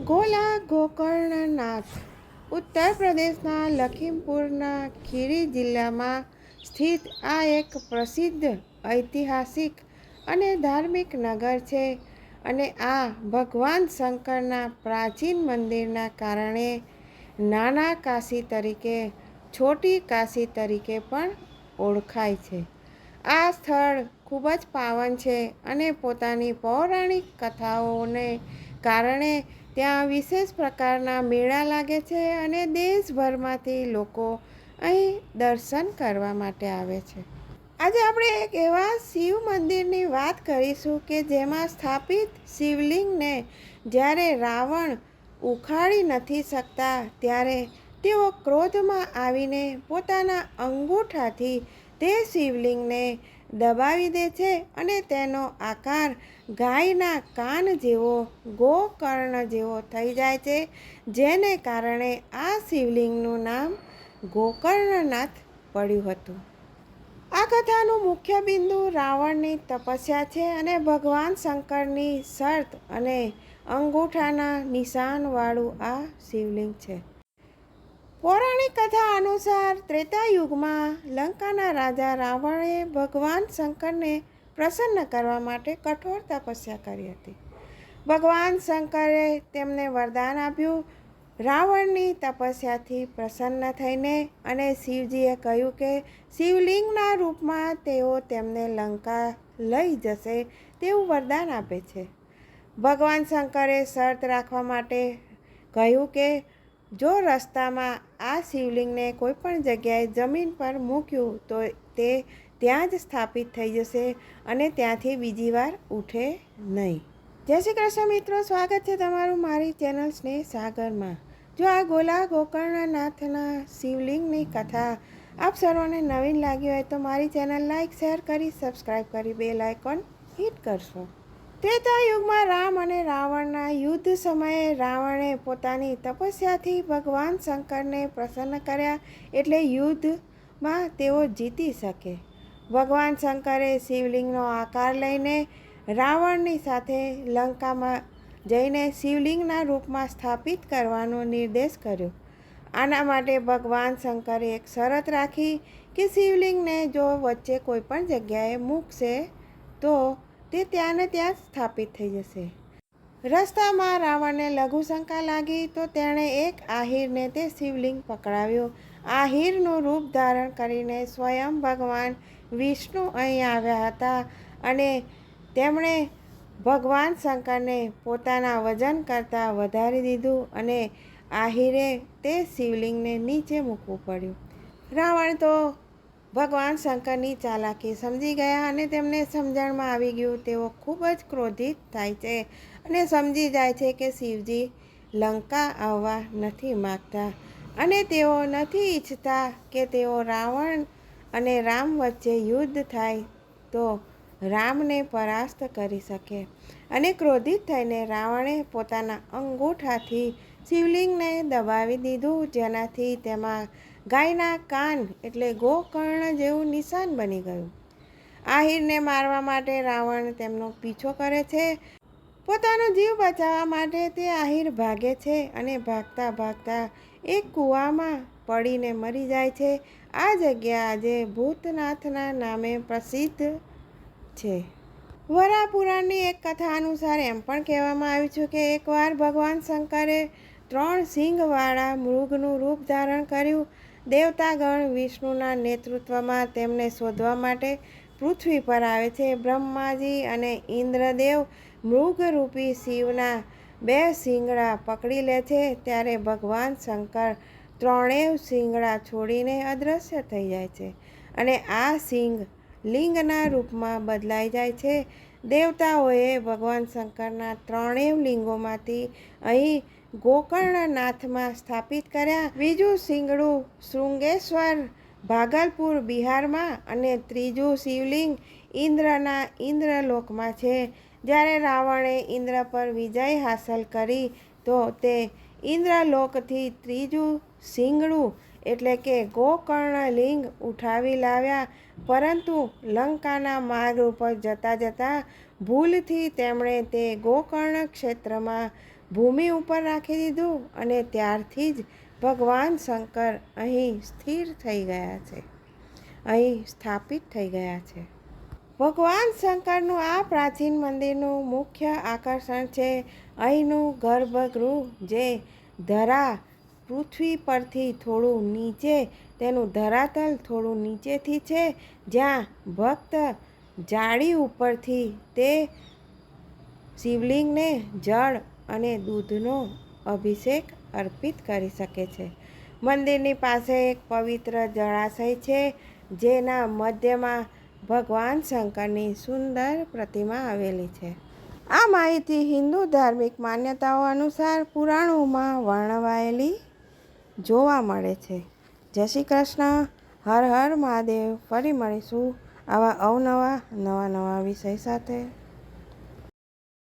ગોલા ગોકર્ણનાથ ઉત્તર પ્રદેશના લખીમપુરના ખીરી જિલ્લામાં સ્થિત આ એક પ્રસિદ્ધ ઐતિહાસિક અને ધાર્મિક નગર છે અને આ ભગવાન શંકરના પ્રાચીન મંદિરના કારણે નાના કાશી તરીકે છોટી કાશી તરીકે પણ ઓળખાય છે. આ સ્થળ ખૂબ જ પાવન છે અને પોતાની પૌરાણિક કથાઓને કારણે ત્યાં વિશેષ પ્રકારના મેળા લાગે છે અને દેશભરમાંથી લોકો અહીં દર્શન કરવા માટે આવે છે. આજે આપણે એક એવા શિવ મંદિરની વાત કરીશું કે જેમાં સ્થાપિત શિવલિંગને જ્યારે રાવણ ઉખાડી નથી શકતા ત્યારે તેઓ ક્રોધમાં આવીને પોતાના અંગૂઠાથી તે શિવલિંગને દબાવી દે છે અને તેનો આકાર ગાયના કાન જેવો ગોકર્ણ જેવો થઈ જાય છે, જેને કારણે આ શિવલિંગનું નામ ગોકર્ણનાથ પડ્યું હતું. આ કથાનું મુખ્ય બિંદુ રાવણની તપસ્યા છે અને ભગવાન શંકરની શર્ત અને અંગૂઠાના નિશાનવાળું આ શિવલિંગ છે. પૌરાણિક કથા અનુસાર ત્રેતાયુગમાં લંકાના રાજા રાવણે ભગવાન શંકરને પ્રસન્ન કરવા માટે કઠોર તપસ્યા કરી હતી. ભગવાન શંકરે તેમને વરદાન આપ્યું. રાવણની તપસ્યાથી પ્રસન્ન થઈને અને શિવજીએ કહ્યું કે શિવલિંગના રૂપમાં તેઓ તેમને લંકા લઈ જશે તેવું વરદાન આપે છે. ભગવાન શંકરે શરત રાખવા માટે કહ્યું કે જો રસ્તામાં આ શિવલિંગને કોઈ પણ જગ્યાએ જમીન પર મૂક્યું તો તે ત્યાં જ સ્થાપિત થઈ જશે અને ત્યાંથી બીજી વાર ઉઠે નહીં. જય શ્રી કૃષ્ણ મિત્રો, સ્વાગત છે તમારું મારી ચેનલ સ્નેહ સાગરમાં. જો આ ગોલા ગોકર્ણનાથના શિવલિંગની કથા આપ સર્વને નવીન લાગી હોય તો મારી ચેનલ લાઈક, શેર કરી, સબસ્ક્રાઈબ કરી બેલ આઇકોન હિટ કરશો. ત્રેતાયુગમાં રામ અને રાવણના યુદ્ધ સમયે રાવણે પોતાની તપસ્યાથી ભગવાન શંકરને પ્રસન્ન કર્યા એટલે યુદ્ધમાં તેઓ જીતી શકે. ભગવાન શંકરે શિવલિંગનો આકાર લઈને રાવણની સાથે લંકામાં જઈને શિવલિંગના રૂપમાં સ્થાપિત કરવાનો નિર્દેશ કર્યો. આના માટે ભગવાન શંકરે એક શરત રાખી કે શિવલિંગને જો વચ્ચે કોઈ પણ જગ્યાએ મૂકશે તો તે ત્યાંને ત્યાં સ્થાપિત થઈ જશે. રસ્તામાં રાવણને લઘુશંકા લાગી તો તેણે એક આહીરને તે શિવલિંગ પકડાવ્યો. આહીરનું રૂપ ધારણ કરીને સ્વયં ભગવાન વિષ્ણુ અહીં આવ્યા હતા અને તેમણે ભગવાન શંકરને પોતાના વજન કરતાં વધારી દીધું અને આહીરે તે શિવલિંગને નીચે મૂકવું પડ્યું. રાવણ તો ભગવાન શંકરની ચાલાકી સમજી ગયા અને તેમને સમજણમાં આવી ગયું. તેઓ ખૂબ જ ક્રોધિત થાય છે અને સમજી જાય છે કે શિવજી લંકા આવવા નથી માગતા અને તેઓ નથી ઈચ્છતા કે તેઓ રાવણ અને રામ વચ્ચે યુદ્ધ થાય તો રામને પરાસ્ત કરી શકે. અને ક્રોધિત થઈને રાવણે પોતાના અંગૂઠાથી શિવલિંગને દબાવી દીધું, જેનાથી તેમાં ગાયના કાન એટલે ગોકર્ણ જેવું નિશાન બની ગયું. આહીરને મારવા માટે રાવણ તેમનો પીછો કરે છે. પોતાનો જીવ બચાવવા માટે તે આહીર ભાગે છે અને ભાગતા ભાગતા એક કૂવામાં પડીને મરી જાય છે. આ જગ્યા આજે ભૂતનાથના નામે પ્રસિદ્ધ છે. વરાહ પુરાણની એક કથા અનુસાર એમ પણ કહેવામાં આવ્યું છે કે એકવાર ભગવાન શંકરે 3 સિંગવાળા મૃગનું રૂપ ધારણ કર્યું. દેવતાગણ વિષ્ણુના નેતૃત્વમાં તેમને શોધવા માટે પૃથ્વી પર આવે છે. બ્રહ્માજી અને ઇન્દ્રદેવ મૃગરૂપી શિવના 2 શિંગડા પકડી લે છે. ત્યારે ભગવાન શંકર 3 શિંગડા છોડીને અદૃશ્ય થઈ જાય છે અને આ શિંગ લિંગના રૂપમાં બદલાઈ જાય છે. દેવતાઓએ ભગવાન શંકરના 3 લિંગોમાંથી અહીં ગોકર્ણનાથમાં સ્થાપિત કર્યા. બીજું શિંગડું શૃંગેશ્વર ભાગલપુર બિહારમાં અને ત્રીજું શિવલિંગ ઇન્દ્રના ઇન્દ્રલોકમાં છે. જ્યારે રાવણે ઇન્દ્ર પર વિજય હાંસલ કરી તો તે ઇન્દ્રલોકથી ત્રીજું શિંગડું એટલે કે ગોકર્ણલિંગ ઉઠાવી લાવ્યા, પરંતુ લંકાના માર્ગ ઉપર જતાં જતાં ભૂલથી તેમણે તે ગોકર્ણ ક્ષેત્રમાં ભૂમિ ઉપર રાખી દીધું અને ત્યારથી જ ભગવાન શંકર અહીં સ્થિર થઈ ગયા છે, અહીં સ્થાપિત થઈ ગયા છે. ભગવાન શંકરનું આ પ્રાચીન મંદિરનું મુખ્ય આકર્ષણ છે અહીંનું ગર્ભગૃહ, જે ધરા પૃથ્વી પરથી થોડું નીચે, તેનું ધરાતલ થોડું નીચેથી છે, જ્યાં ભક્ત જાળી ઉપરથી તે શિવલિંગને જળ અને દૂધનો અભિષેક અર્પિત કરી શકે છે. મંદિરની પાસે એક પવિત્ર જળાશય છે, જેના મધ્યમાં ભગવાન શંકરની સુંદર પ્રતિમા આવેલી છે. આ માહિતી હિન્દુ ધાર્મિક માન્યતાઓ અનુસાર પુરાણોમાં વર્ણવાયેલી જોવા મળે છે. જય શ્રી કૃષ્ણ. હર હર મહાદેવ. ફરી મળીશું આવા અવનવા નવા વિષય સાથે.